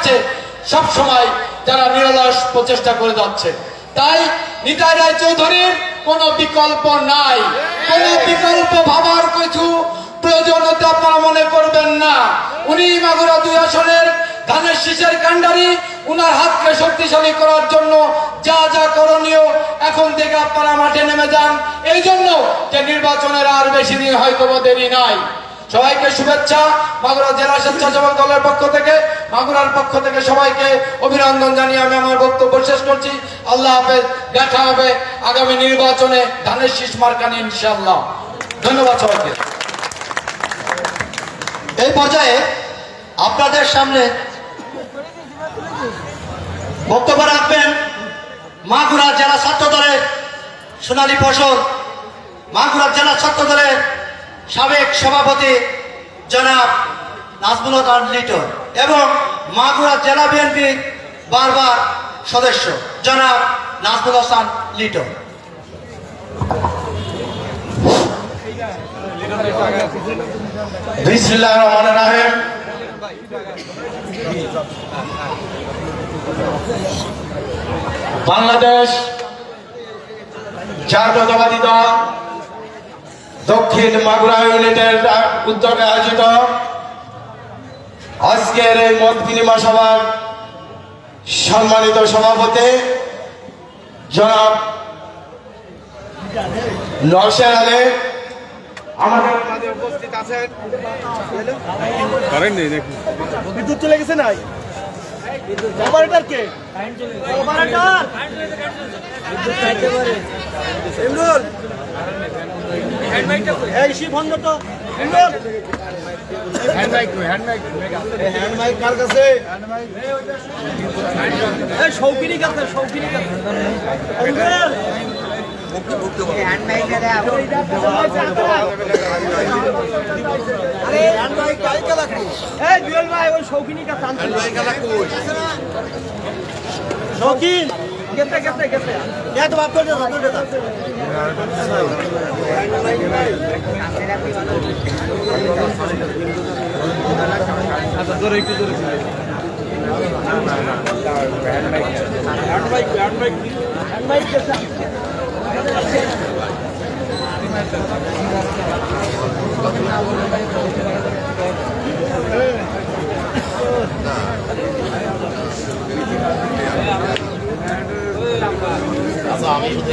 কাছে সব সময় যারা নিরলস প্রচেষ্টা করে যাচ্ছে। তাই নিতাই রায়চৌধুরীর কোনো বিকল্প নাই, কোনো বিকল্প ভাবার কিছু প্রয়োজনীয়তা আপনারা মনে করবেন না। উনি মাগুরা 2 আসনের ধানের শীষের কাণ্ডারি, উনার হাতকে শক্তিশালী করার জন্য যা যা করণীয় এখন থেকে আপনারা মাঠে নেমে যান। এই জন্য যে নির্বাচনের আর বেশি দিন হয়তো দেরি নাই। সবাইকে শুভেচ্ছা মাগুরা জেলা স্বেচ্ছাসেবক দলের পক্ষ থেকে, মাগুরার পক্ষ থেকে সবাইকে অভিনন্দন জানিয়ে আমি আমার বক্তব্য শেষ করছি। আল্লাহ হাফেজ, দেখা হবে আগামী নির্বাচনে ধানের শীষ মার্কা নিয়ে ইনশাআল্লাহ। ধন্যবাদ সবাইকে। এই পর্যায়ে আপনাদের সামনে বক্তব্য রাখবেন মাগুরা জেলা ছাত্র দলের সোনালী ফসল, মাগুরা জেলা ছাত্র দলের সাবেক সভাপতি জনাব নাজমুল হক লিটন এবং মাগুরা জেলা বিএনপির বারবার সদস্য জনাব নাজমুল হাসান লিটন। বিসমিল্লাহির রহমানির রহিম। বাংলাদেশ জাতীয়তাবাদী দল দক্ষিণ মাগুরা ইউনিটের উদ্যোগে আয়োজিত আজকের এই মত বিনিময় সভার সম্মানিত সভাপতি জনাব নওশের আলী আমাদের মাঝে উপস্থিত আছেন। বিদ্যুৎ চলে গেছে নাই? অপারেটর কে? অপারেটর ইমরুল হ্যান্ড মাইকটা এই শি বন্ধ তো ইমরুল হ্যান্ড মাইক কার কাছে? এই শৌকিনী কাছে, শৌকিনী কাছে ইমরুল হ্যান্ড মাইক দাও। আরে হ্যান্ড মাইক কাই কালা কই? এই জুয়েল ভাই ওই শৌকিনী কাছে আনতে হ্যান্ড মাইক কালা কই? শৌকিন গেছে গেছে গেছে এ তো বাপ করে দাও, করে দাও। আচ্ছা জোরে একটু জোরে hand mic hand mic hand mic hand mic গেছে। আমি শুধু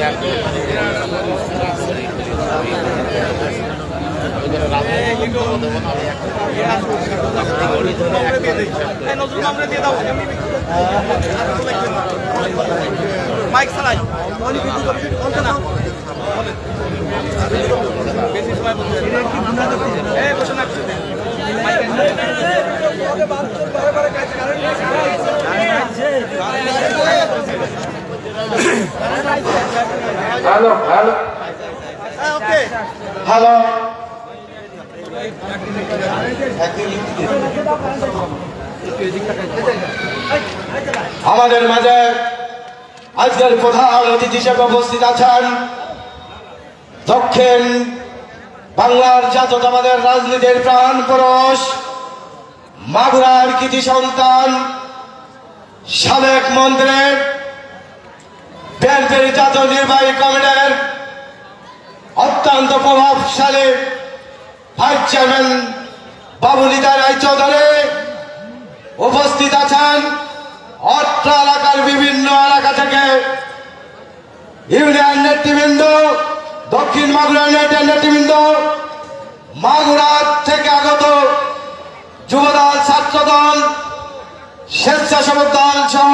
মাইক চালাই হ্যালো হ্যালো ওকে হ্যালো আমাদের মাঝে আজকের প্রধান অতিথি হিসেবে উপস্থিত আছেন দক্ষিণ বাংলার জাতীয়তাবাদের রাজনীতির প্রাণ পুরুষ, মাগুরার কৃতি সন্তান, সাবেক মন্ত্রী, বিএনপির জাতীয় নির্বাহী কমিটির অত্যন্ত প্রভাবশালী ভাইস চেয়ারম্যান বাবু নিতাই রায়চৌধুরী উপস্থিত আছেন। অত্র এলাকার বিভিন্ন এলাকা থেকে ইউনিয়ন নেতৃবৃন্দ, দক্ষিণ মাগুরা ইউনিয়নের নেতৃবৃন্দ, মাগুরা থেকে আগত যুবদল, ছাত্রদল, স্বেচ্ছাসেবক দল সহ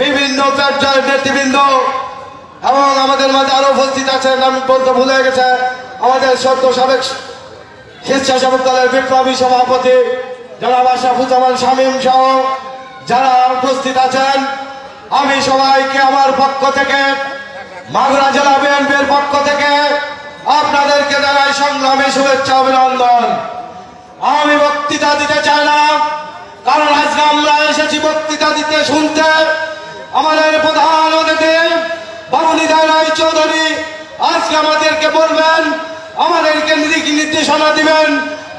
বিভিন্ন পর্যায়ের নেতৃবৃন্দ এবং আমাদের মাঝে আরো উপস্থিত আছেন, আমি বলতে ভুলে গেছে, আমাদের সদ্য সাবেক স্বেচ্ছাসেবক দলের বিপ্লবী সভাপতি জনাব আশরাফুজ্জামান শামীম সহ যারা উপস্থিত আছেন, আমি সবাইকে আমার পক্ষ থেকে, মাগুরা জেলা বিএনপির পক্ষ থেকে আপনাদেরকে জানাই সংগ্রামী শুভেচ্ছা, অভিনন্দন। আমি বক্তৃতা দিতে চাই না, কারণ আজকে আমরা এসেছি বক্তৃতা দিতে, শুনতে। আমাদের প্রধান অতিথি বাবু নিতাই রায়চৌধুরী আজকে আমাদেরকে বলবেন, আমাদেরকে নির্দেশনা দিবেন,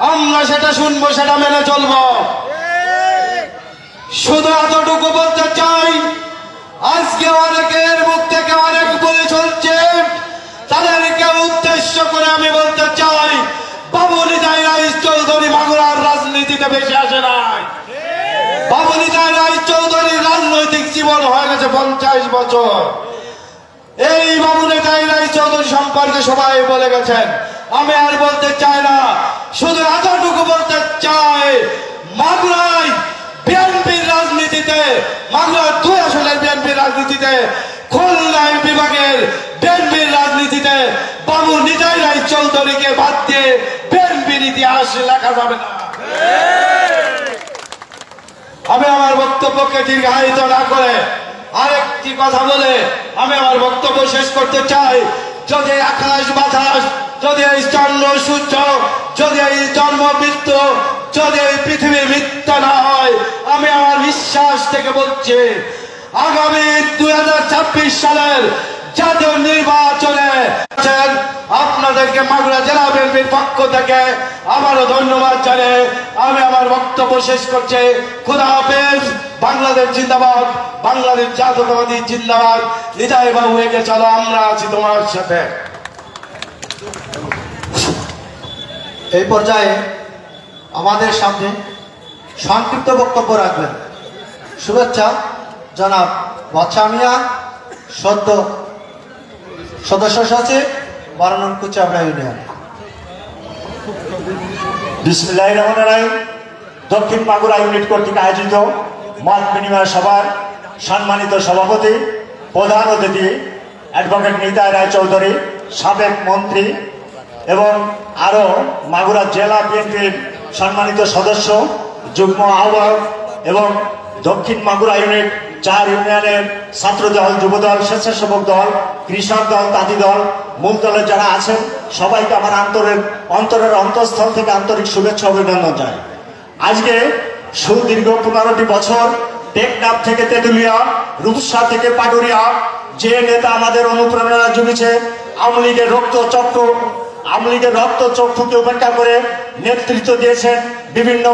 আমরা সেটা শুনবো, সেটা মেনে চলবো। শুধু এতটুকু বলতে চাই, আজকে অনেকের মুখ থেকে অনেক বলে চলছে, তাদেরকে উদ্দেশ্য করে আমি বলতে চাই, বাবু নিতাই রায় চৌধুরী মাগুরার রাজনীতিতে বেশি আসে নাই। বাবু নিতাই রায় চৌধুরীর রাজনৈতিক জীবন হয়ে গেছে 50 বছর। এই বাবু নিতাই রায় চৌধুরী সম্পর্কে সবাই বলে গেছেন, আমি আর বলতে চাই না। শুধু এতটুকু বলতে চাই, মাগুরায় বিএনপির রাজনীতিতে, মাগুরা 2 আসনের বিএনপির রাজনীতিতে, খুলনা বিভাগের বিএনপির রাজনীতিতে বাবু নিতাই রায় চৌধুরীকে বাদ দিয়ে বিএনপির ইতিহাস লেখা যাবে না। আমি আমার বক্তব্যকে দীর্ঘায়িত না করে আরেকটি কথা বলে আমি আমার বক্তব্য শেষ করতে চাই। যদি আকাশ বাতাস, যদি এই চন্দ্র সূর্য, যদি এই জন্ম মৃত্যু, যদি এই পৃথিবী মিথ্যা না হয়, আমি আমার বিশ্বাস থেকে বলছি, আগামী 2026 সালের জাতীয় নির্বাচনে আপনাদেরকে মাগুরা জেলা বিএনপির পক্ষ থেকে আবারও ধন্যবাদ জানিয়ে আমি আমার বক্তব্য শেষ করছি। খোদা হাফেজ। বাংলাদেশ জিন্দাবাদ, বাংলাদেশ জাতীয়তাবাদী জিন্দাবাদ। নিতাই বাবু এগিয়ে চলো, আমরা আছি তোমার সাথে। এই পর্যায়ে আমাদের সামনে সংক্ষিপ্ত বক্তব্য রাখবেন শুভেচ্ছা জনাব বাদশা মিয়া, সদ্য সদস্য সচিব 12 নং কুচিয়ামরা ইউনিয়ন। বিসমিল্লাহির রহমানির রহিম। দক্ষিণ মাগুরা ইউনিট কর্তৃক আয়োজিত মত বিনিময় সভার সম্মানিত সভাপতি, প্রধান অতিথি অ্যাডভোকেট নিতাই রায় চৌধুরী, সাবেক মন্ত্রী এবং আরও মাগুরা জেলা বিএনপির সম্মানিত সদস্য, যুগ্ম আহ্বায়ক এবং দক্ষিণ মাগুরা ইউনিট 4 ইউনিয়নের ছাত্রদল, যুবদল, স্বেচ্ছাসেবক দল, কৃষক দল, তাঁতি দল, মূল দলে যারা আছেন সবাইকে আমার অন্তরের অন্তঃস্থল থেকে আন্তরিক শুভেচ্ছা অভিনন্দন জানাই। আজকে সুদীর্ঘ 15টি বছর টেকনাফ থেকে তেঁতুলিয়া, রূপসা থেকে পাটুরিয়া যে নেতা আমাদের অনুপ্রেরণা জুগিয়েছে, আওয়ামী লীগের রক্ত চক্ষুকে উপেক্ষা করে নেতৃত্ব দিয়েছেন, বিভিন্ন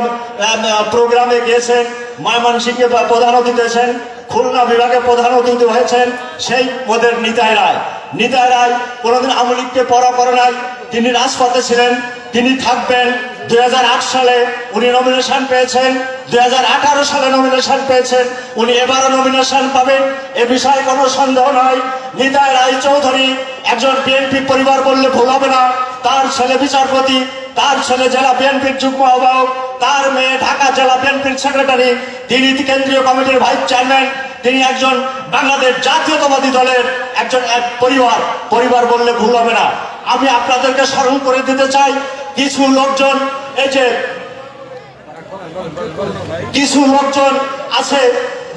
প্রোগ্রামে গিয়েছেন, ময়মনসিংহে প্রধান অতিথি হয়েছেন, খুলনা বিভাগে প্রধান অতিথি হয়েছেন, সেই পদের নিতাই রায়। নিতাই রায় কোনোদিন আওয়ামী লীগকে পড়া করে নাই, তিনি রাজপথে ছিলেন, তিনি থাকবেন। 2008 সালে উনি নমিনেশন পেয়েছেন, 2018 সালে নমিনেশন পেয়েছেন, উনি এবারও নমিনেশন পাবেন, এ বিষয়ে কোনো সন্দেহ নয়। নিতাই রায় চৌধুরী একজন বিএনপি পরিবার বললে ভুল হবে না। তার ছেলে বিচারপতি, তার ছেলে জেলা বিএনপির যুগ্ম আহ্বায়ক, তার মেয়ে ঢাকা জেলা বিএনপির সেক্রেটারি, তিনি কেন্দ্রীয় কমিটির ভাইস চেয়ারম্যান, তিনি একজন বাংলাদেশ জাতীয়তাবাদী দলের একজন পরিবার বললে ভুল হবে না। আমি আপনাদেরকে স্মরণ করে দিতে চাই, কিছু লোকজন আছে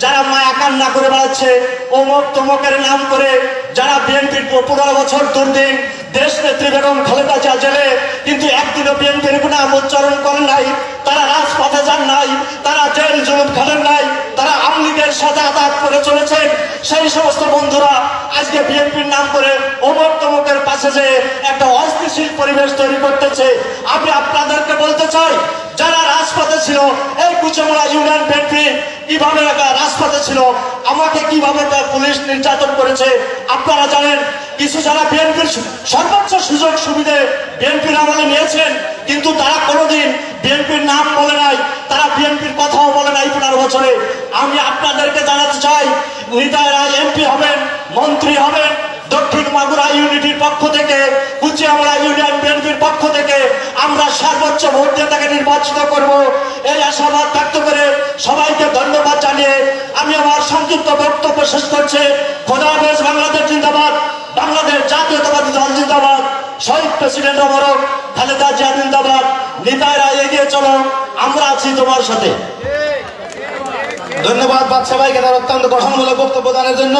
যারা মায়া কান্না করে বেড়াচ্ছে, অমুক তমকের নাম করে, যারা বিএনপির 15 বছর দুর্দিন দেশ নেত্রী বেগম খালেদা জিয়া জেলে, কিন্তু একদিনও বিএনপির নাম উচ্চারণ করেন নাই, তারা রাজপথে যান নাই, তারা জেল জুলুম খেলেন নাই, তারা আওয়ামী লীগের সাথে আঘাত করে চলেছেন। সেই সমস্ত বন্ধুরা আজকে বিএনপির নাম করে অমুক তমকের পাশে যে একটা অস্থিতিশীল পরিবেশ তৈরি করতেছে। আমি আপনাদেরকে বলতে চাই, যারা রাজপথে ছিল, এই কুচিয়ামরা ইউনিয়ন বিএনপি কিভাবে রাজপথে ছিল, আমাকে কিভাবে পুলিশ নির্যাতন করেছে আপনারা জানেন। কিছু যারা বিএনপির সর্বোচ্চ সুযোগ সুবিধে বিএনপির আমলে নিয়েছেন, কিন্তু তারা কোনোদিন বিএনপির নাম বলে নাই, তারা বিএনপির কথাও বলে নাই 15 বছরে। আমি আপনাদেরকে জানাতে চাই, নিতাই রায় এমপি হবেন, মন্ত্রী হবেন। দক্ষিণ মাগুরা ইউনিটির পক্ষ থেকে, কুচিয়ামরা ইউনিয়ন বিএনপির পক্ষ থেকে আমরা সর্বোচ্চ ভোট দিয়ে তাকে নির্বাচিত করব, এই আশাবাদ ব্যক্ত করে সবাইকে ধন্যবাদ জানিয়ে আমি আমার সংক্ষিপ্ত বক্তব্য শেষ করছি। খোদা হাফেজ। বাংলাদেশ জিন্দাবাদ, বাংলাদেশ জাতীয়তাবাদী দল জিন্দাবাদ, শহীদ প্রেসিডেন্ট অমরক খালেদা জিয়া জিন্দাবাদ। নিতাই রায় এগিয়ে চলো, আমরা আছি তোমার সাথে। ধন্যবাদ বাদশা ভাইকে তার অত্যন্ত গঠনমূলক বক্তব্য দানের জন্য।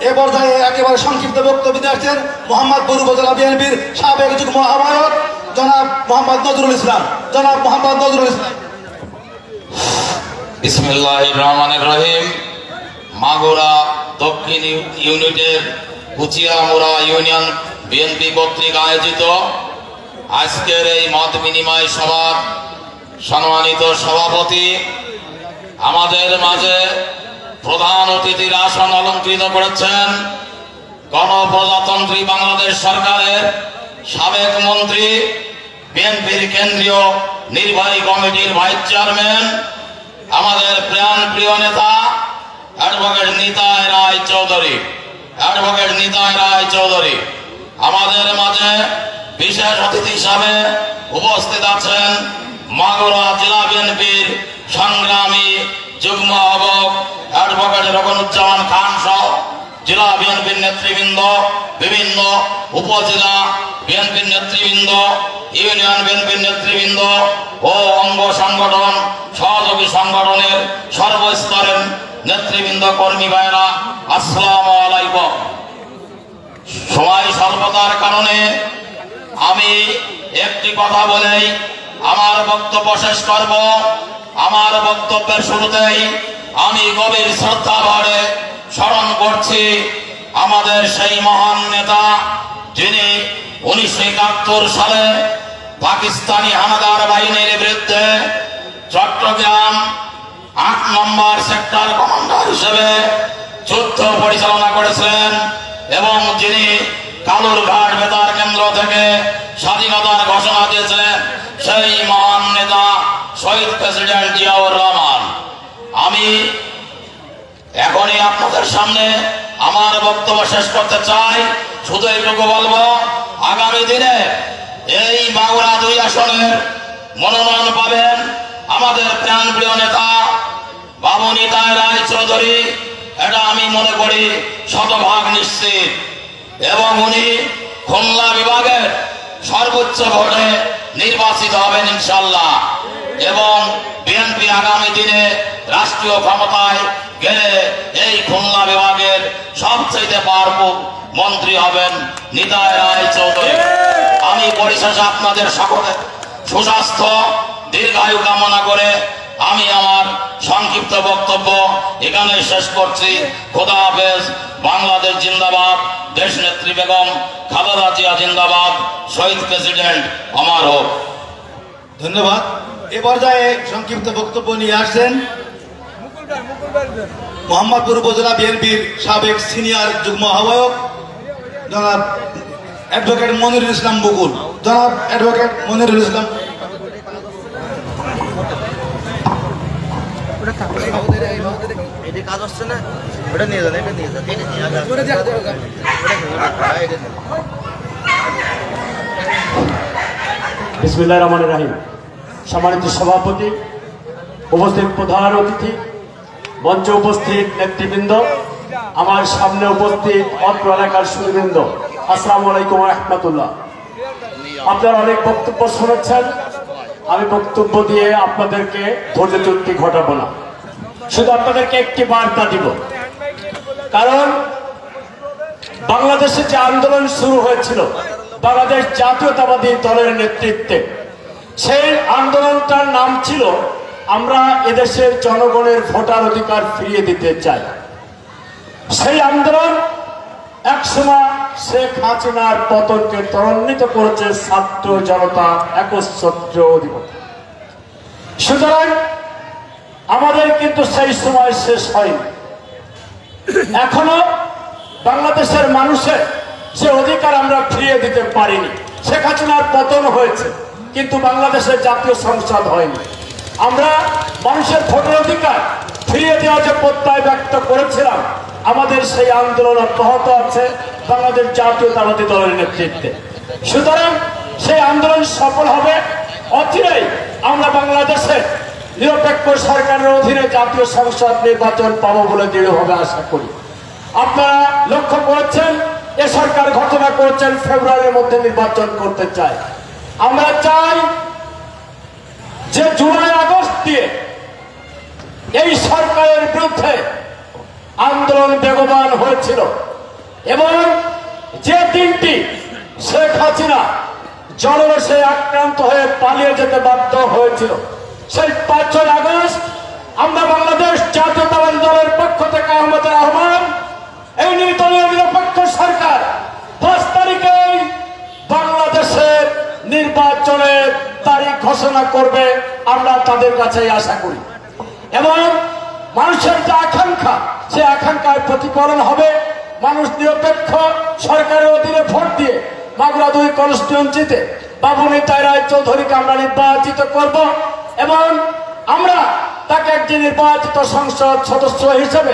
এ পর্যায়ে একেবারে সংক্ষিপ্ত বক্তব্য দিয়ে আসছেন মোহাম্মদপুর উপজেলা বিএনপির সাবেক যুগ্ম আহ্বায়ক জনাব মোহাম্মদ নজরুল ইসলাম। বিসমিল্লাহির রহমানির রহিম। মাগুরা দক্ষিণ ইউনিটের কুচিয়ামরা ইউনিয়ন বিএনপি কর্তৃক আয়োজিত আজকের এই মত বিনিময় সভার সম্মানিত সভাপতি, আমাদের মাঝে প্রধান অতিথির আসন অলঙ্কৃত করেছেন গণপ্রজাতন্ত্রী বাংলাদেশ সরকারের সাবেক মন্ত্রী, বিএনপির কেন্দ্রীয় নির্বাহী কমিটির ভাইস চেয়ারম্যান, আমাদের প্রাণ প্রিয় নেতা অ্যাডভোকেট নিতাই রায় চৌধুরী। আমাদের মাঝে বিশেষ অতিথি হিসাবে উপস্থিত আছেন মাগুরা জেলা বিএনপির সংগ্রামী যুগ্ম আহ্বায়ক অ্যাডভোকেট রকনুজ্জামান খান সহ জেলা বিএনপির নেতৃবৃন্দ, বিভিন্ন উপজেলা বিএনপির নেতৃবৃন্দ, ইউনিয়ন বিএনপির নেতৃবৃন্দ ও অঙ্গ সংগঠন সহযোগী সংগঠনের সর্বস্তরের নেতৃবৃন্দ, কর্মী ভাইরা, আসসালামু আলাইকুম। সময় স্বল্পতার কারণে আমি একটি কথা বলেই আমার বক্তব্য শেষ করব। আমার বক্তব্যের শুরুতেই আমি গভীর শ্রদ্ধা ভরে স্মরণ করছি আমাদের সেই মহান নেতা, যিনি 1971 সালে পাকিস্তানি হানাদার বাহিনীর বিরুদ্ধে চট্টগ্রাম 8 নম্বর সেক্টর কমান্ডার হিসেবে যুদ্ধ পরিচালনা করেছিলেন এবং যিনি কালুরঘাট বেতার কেন্দ্র থেকে স্বাধীনতার ঘোষণা দিয়েছিলেন সেই মহান নেতা শহীদ প্রেসিডেন্ট জিয়াউর রহমান। আমি এখনই আপনাদের সামনে আমার বক্তব্য শেষ করতে চাই। শুধু এইটুকু বলবো, আগামী দিনে এই মাগুরা 2 আসনের মনোনয়ন পাবেন আমাদের প্রাণপ্রিয় নেতা বাবু নিতাই রায় চৌধুরী। এটা আমি মনে করি শতভাগ নিশ্চিত, এবং উনি খুলনা বিভাগের সর্বোচ্চ ভোটে নির্বাচিত হবেন ইনশাল্লাহ। এবং বিএনপি আগামী দিনে রাষ্ট্রীয় ক্ষমতায় গেলে এই খুলনা বিভাগের সবচেয়ে পাওয়ারফুল মন্ত্রী হবেন নিতাই রায় চৌধুরী। আমি পরিশেষে আপনাদের সকলের সুস্বাস্থ্য দীর্ঘায়ু কামনা করে আমি আমার সংক্ষিপ্ত বক্তব্য এখানে শেষ করছি। খোদা হাফেজ। বাংলাদেশ জিন্দাবাদ, দেশ নেত্রী বেগম খালেদা জিয়া জিন্দাবাদ, শহীদ প্রেসিডেন্ট অমর হোক। ধন্যবাদ। এ পর্যায়ে সংক্ষিপ্ত বক্তব্য নিয়ে আসছেন মোহাম্মদপুর উপজেলা বিএনপির সাবেক সিনিয়র যুগ্ম আহ্বায়ক জনাব অ্যাডভোকেট মনিরুল ইসলাম বকুল। জনাব অ্যাডভোকেট মনিরুল ইসলাম। বিসমিল্লাহির রহমানির রহিম। সম্মানিত সভাপতি, উপস্থিত প্রধান অতিথি, মঞ্চে উপস্থিত নেতৃবৃন্দ, আমার সামনে উপস্থিত অত্র এলাকার সুধীবৃন্দ, আসসালামু আলাইকুম ওয়া রাহমাতুল্লাহ। আপনারা অনেক বক্তব্য শুনেছেন, আমি বক্তব্য দিয়ে আপনাদেরকে ধৈর্যচ্যুতি ঘটাবো না, শুধু আপনাদেরকে একটি বার্তা দিব। কারণ বাংলাদেশে যে আন্দোলন শুরু হয়েছিল বাংলাদেশ জাতীয়তাবাদী দলের নেতৃত্বে, সেই আন্দোলনটার নাম ছিল আমরা এদেশের জনগণের ভোটার অধিকার ফিরিয়ে দিতে চাই। সেই আন্দোলন একসময় শেখ হাসিনার পতনকে ত্বরান্বিত করেছে ছাত্র জনতা একচ্ছত্র অধিপতি। সুতরাং আমাদের কিন্তু সেই সময় শেষ হয়নি। এখনো বাংলাদেশের মানুষের সে অধিকার আমরা ফিরিয়ে দিতে পারিনি। শেখ হাসিনার পতন হয়েছে, কিন্তু বাংলাদেশের জাতীয় সংসদ হয়নি। আমরা মানুষের ভোটের অধিকার ফিরিয়ে দেওয়ার যে প্রত্যয় ব্যক্ত করেছিলাম, আমাদের সেই আন্দোলন অব্যাহত আছে বাংলাদেশ জাতীয়তাবাদী দলের নেতৃত্বে। সুতরাং সেই আন্দোলন সফল হবে। অচিরেই আমরা বাংলাদেশে নিরপেক্ষ সরকারের অধীনে জাতীয় সংসদ নির্বাচন পাবো বলে দৃঢ়ভাবে আশা করি। আপনারা লক্ষ্য করেছেন, এ সরকার ঘোষণা করেছেন ফেব্রুয়ারির মধ্যে নির্বাচন করতে চায়। আমরা চাই যে জুলাই আগস্ট দিয়ে এই সরকারের বিরুদ্ধে আন্দোলন বেগবান হয়েছিল এবং যে দিনটি শেখ হাসিনা জনরোষে আক্রান্ত হয়ে পালিয়ে যেতে বাধ্য হয়েছিল, সেই 5 আগস্ট আমরা বাংলাদেশ জাতীয়তাবাদী দলের পক্ষ থেকে আমাদের আহ্বান, এই নির্দলীয় নিরপেক্ষ সরকার 5 তারিখে বাংলাদেশের নির্বাচনের তারিখ ঘোষণা করবে, আমরা তাদের কাছে আশা করি। এবং মানুষের যে আকাঙ্ক্ষা, সে আকাঙ্ক্ষায় প্রতিফলন হবে। মানুষ নিরপেক্ষ সরকারের অধীনে ভোট দিয়ে মাগুরা 2 কনস্টিটুয়েন্সিতে বাবু নিতাই রায় চৌধুরীকে আমরা নির্বাচিত করব এবং আমরা তাকে একজন নির্বাচিত সংসদ সদস্য হিসেবে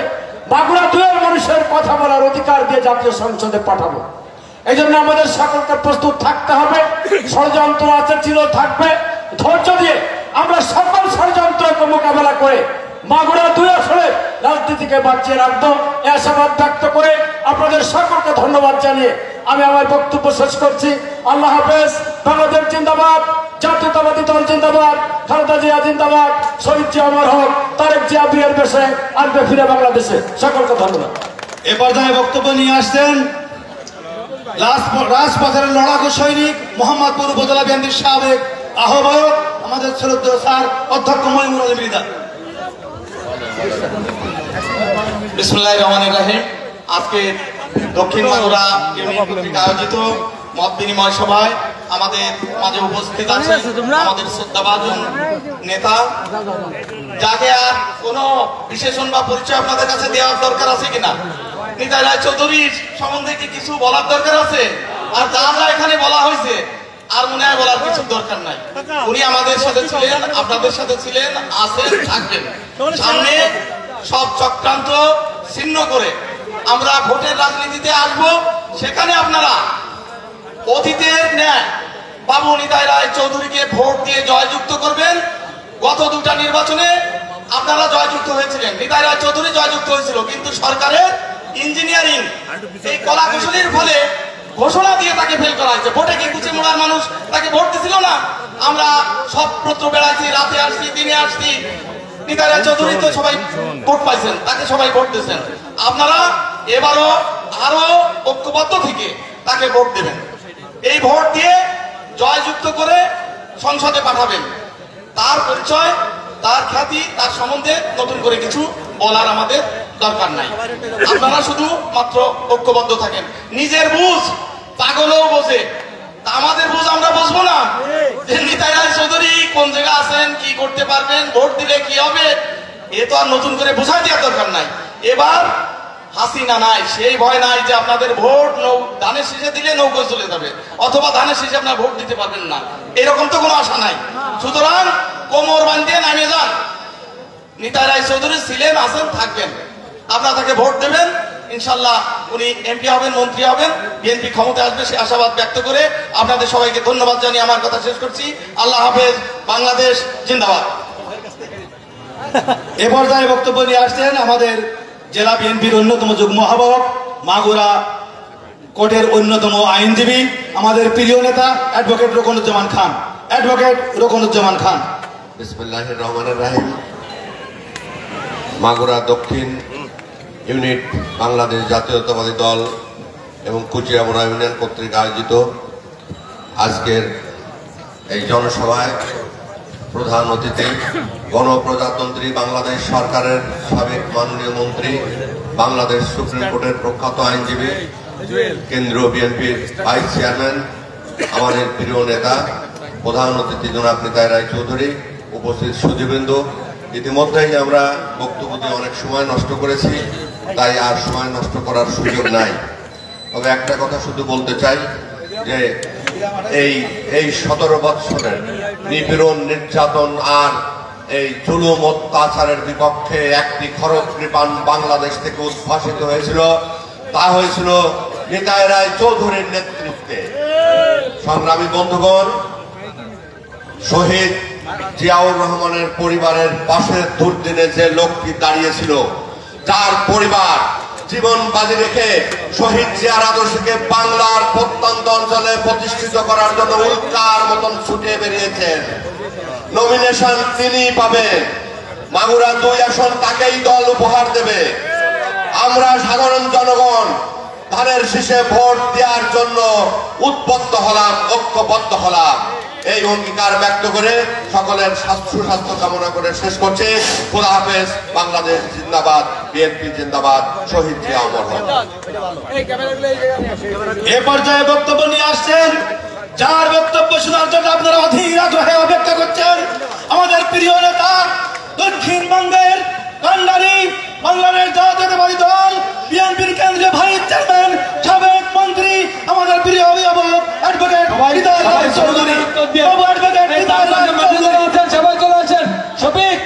মাগুরা 2-এর মানুষের কথা বলার অধিকার দিয়ে জাতীয় সংসদে পাঠাবো। এই জন্য আমাদের সকলকে প্রস্তুত থাকতে হবে। ষড়যন্ত্র আছে, ছিল, থাকবে। ধৈর্য দিয়ে আমরা সকল ষড়যন্ত্রকে মোকাবেলা করে মাগুরা 2 আসলে রাজনীতিকে বাঁচিয়ে রাখবো এই আশাবাদ ব্যক্ত করে আপনাদের সকলকে ধন্যবাদ জানিয়ে আমি আমার বক্তব্য শেষ করছি। আল্লাহ হাফেজ। বাংলাদেশ জিন্দাবাদ, জাতীয়তাবাদী দল জিন্দাবাদ, খালেদা জিয়া জিন্দাবাদ, শহীদ জিয়া অমর হোক, তারেক জিয়া বীরের বেশে আসবে ফিরে বাংলাদেশে। সকলকে ধন্যবাদ। এ পর্যায়ে বক্তব্য নিয়ে আসছেন রাজপথের লড়াকু সৈনিক মোহাম্মদপুর উপজেলা বিএনপির সাবেক আহ্বায়ক আমাদের শ্রদ্ধেয় স্যার অধ্যক্ষ মঈনুল আলম মৃধা। বিসমিল্লাহির রহমানির রহিম। আজকে দক্ষিণ মাগুরা ইউনিয়ন কর্তৃক আয়োজিত মত বিনিময় সভায় আমাদের মাঝে উপস্থিত আছে আমাদের শ্রদ্ধাভাজন নেতা, যাকে আর কোনো বিশেষণ বা পরিচয় আপনাদের কাছে দেওয়ার দরকার আছে কিনা? নিতাই রায় চৌধুরীর সম্বন্ধে কি কিছু বলার দরকার আছে? আর যা যা এখানে বলা হয়েছে আর মনে হয় বলার কিছু দরকার নাই। উনি আমাদের সাথে ছিলেন, আপনাদের সাথে ছিলেন, আছেন, থাকবেন। সামনে সব চক্রান্ত ছিন্ন করে আমরা ভোটের রাজনীতিতে আসব। সেখানে আপনারা অতীতের ন্যায় বাবু নিতাই রায় চৌধুরীকে ভোট দিয়ে জয়যুক্ত করবেন। গত 2টা নির্বাচনে আপনারা জয়যুক্ত হয়েছিলেন, নিতাই রায় চৌধুরী জয়যুক্ত হয়েছিল, কিন্তু সরকারের ইঞ্জিনিয়ারিং এই কলাকুশলীর ফলে ঘোষণা দিয়ে তাকে ফেল করা হয়েছে। ভোটে কি কুচি মোড়ার মানুষ তাকে ভোট দিছিল না? আমরা সব পত্র বেড়াইছি, রাতে আসছি, দিনে আসছি, নিতাই রায় চৌধুরী তো সবাই ভোট পাইছেন, তাকে সবাই ভোট দিয়েছেন। আপনারা এবারও আরো ঐক্যবদ্ধ থেকে তাকে ভোট দেবেন। এই ভোট দিয়ে জয়যুক্ত করে সংসদে পাঠাবেন। তার পরিচয়, তার খ্যাতি, তার সম্বন্ধে নতুন করে কিছু বলার আমাদের দরকার নাই। আপনারা শুধু মাত্র ঐক্যবদ্ধ থাকেন। নিজের বুঝ পাগলও বোঝে, তা আমাদের বুঝ আমরা বুঝবো না যে নিতাই রায় চৌধুরী কোন জায়গায় আছেন, কি করতে পারবেন, ভোট দিলে কি হবে, এ তো আর নতুন করে বোঝাই দেওয়ার দরকার নাই। এবার হাসিনা নাই, সেই ভয় নাই যে আপনাদের ভোট ধানের শীষে দিলে নৌকো চলে যাবে, অথবা ধানের শীষে আপনার ভোট দিতে পারবেন না, এরকম তো কোনো আশা নাই। সুতরাং কোমর বান্ধিয়ে নামে যান। নিতাই রায় চৌধুরী ছিলেন, আছেন, থাকবেন। আপনারা তাকে ভোট দেবেন, ইনশাল্লাহ উনি এমপি হবেন, মন্ত্রী হবেন, বিএনপি ক্ষমতা আসবে, সে আশাবাদ ব্যক্ত করে আপনাদের সবাইকে ধন্যবাদ জানিয়ে আমার কথা শেষ করছি। আল্লাহ হাফেজ। বাংলাদেশ জিন্দাবাদ। এ পর্যায়ে বক্তব্য নিয়ে আসছেন আমাদের জেলা বিএনপির অন্যতম যুগ্ম আহ্বায়ক, মাগুরা কোর্টের অন্যতম আইনজীবী, আমাদের প্রিয় নেতা অ্যাডভোকেট রোকনুজ্জামান খান। অ্যাডভোকেট রোকনুজ্জামান খান। বিসমিল্লাহির রহমানির রহিম। মাগুরা দক্ষিণ ইউনিট বাংলাদেশ জাতীয়তাবাদী দল এবং কুচিয়ামুড়া ইউনিয়ন কর্তৃক আয়োজিত আজকের এই জনসভায় প্রধান অতিথি গণপ্রজাতন্ত্রী বাংলাদেশ সরকারের সাবেক মাননীয় মন্ত্রী, বাংলাদেশ সুপ্রিম কোর্টের প্রখ্যাত আইনজীবী, কেন্দ্রীয় বিএনপির ভাইস চেয়ারম্যান, আমাদের প্রিয় নেতা প্রধান অতিথি জনাব নিতাই রায় চৌধুরী, উপস্থিত সুধীবৃন্দ। ইতিমধ্যেই আমরা বক্তব্য দিয়ে অনেক সময় নষ্ট করেছি, তাই আর সময় নষ্ট করার সুযোগ নাই। তবে একটা কথা শুধু বলতে চাই যে এই 17 বৎসরের নিপীড়ন, নির্যাতন আর এই জুলুম অত্যাচারের বিপক্ষে একটি খড়গ কৃপান বাংলাদেশ থেকে উদ্ভাসিত হয়েছিল। তা হয়েছিল নিতাই রায় চৌধুরীর নেতৃত্বে। সংগ্রামী বন্ধুগণ, শহীদ জিয়াউর রহমানের পরিবারের পাশে দুর্দিনে যে লোকটি দাঁড়িয়েছিল, যার পরিবার জীবন বাজি রেখে শহীদ জিয়ার আদর্শকে বাংলার প্রত্যন্ত অঞ্চলে প্রতিষ্ঠিত করার জন্য উল্কার মতন ছুটে বেরিয়েছেন। নমিনেশন তিনি পাবেন, মাগুরা 2 আসন তাকেই দল উপহার দেবে। আমরা সাধারণ জনগণ ধানের শীষে ভোট দেওয়ার জন্য উদ্বুদ্ধ হলাম, ঐক্যবদ্ধ হলাম। এই অঙ্গীকার ব্যক্ত করে সকলের সুস্বাস্থ্য কামনা করে শেষ করছে। খোদা হাফেজ। বাংলাদেশ জিন্দাবাদ, বিএনপি জিন্দাবাদ, শহীদ জিয়া অমর হোক। এ পর্যায়ে বক্তব্য নিয়ে আসছেন, যার বক্তব্য শোনার জন্য আপনারা অধীর আগ্রহে অপেক্ষা করছেন, আমাদের প্রিয় নেতা, দক্ষিণবঙ্গের কান্ডারি বাংলাদেশ জাতীয়তাবাদী দল বিএনপির কেন্দ্রীয় ভাইস চেয়ারম্যান সাবেক মন্ত্রী আমাদের প্রিয় অভিভাবক অ্যাডভোকেট হৃদয় রায় চৌধুরী বাবু অ্যাডভোকেট হৃদয় রায় চৌধুরী সবাই চলে আসেন শফিক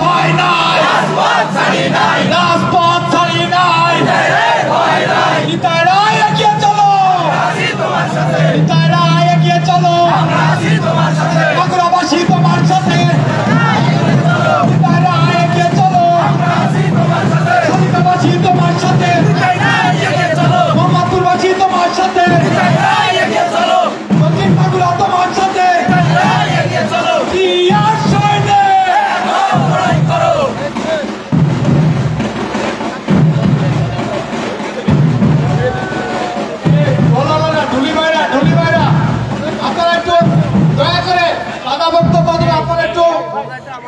ভয় নাই রাজপথ ছাড়ি নাই নিতারায় এগিয়ে চলো নিতারায় এগিয়ে চলো মাগুরাবাসী তোমার সাথে নিতারায় এগিয়ে চলো সলিতাবাসী তোমার সাথে মোহাম্মদপুরবাসী তোমার সাথে দক্ষিণ মাগুরা তোমার সাথে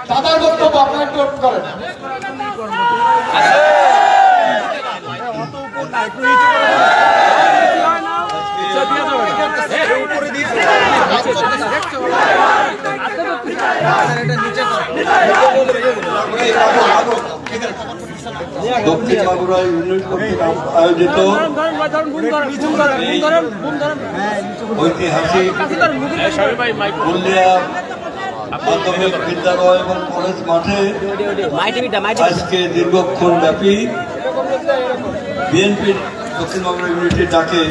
দাদার বক্তব্য আপনারা একটু করেন দক্ষিণ মাগুরা ইউনিট কর্তৃক আয়োজিত ঐতিহাসিক মাধ্যমিক বিদ্যালয় এবং কলেজ মাঠে আজকে দীর্ঘক্ষণ ব্যাপী বিএনপির দক্ষিণ মাগুরা ইউনিটের ডাকে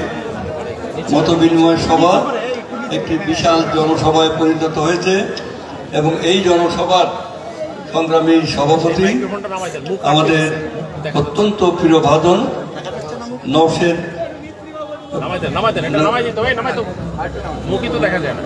মত বিনিময় সভা একটি বিশাল জনসভায় পরিণত হয়েছে এবং এই জনসভার সংগ্রামী সভাপতি আমাদের অত্যন্ত প্রিয় ভাজন নওশেদ নামাই দেন মুখী তো দেখা যায় না।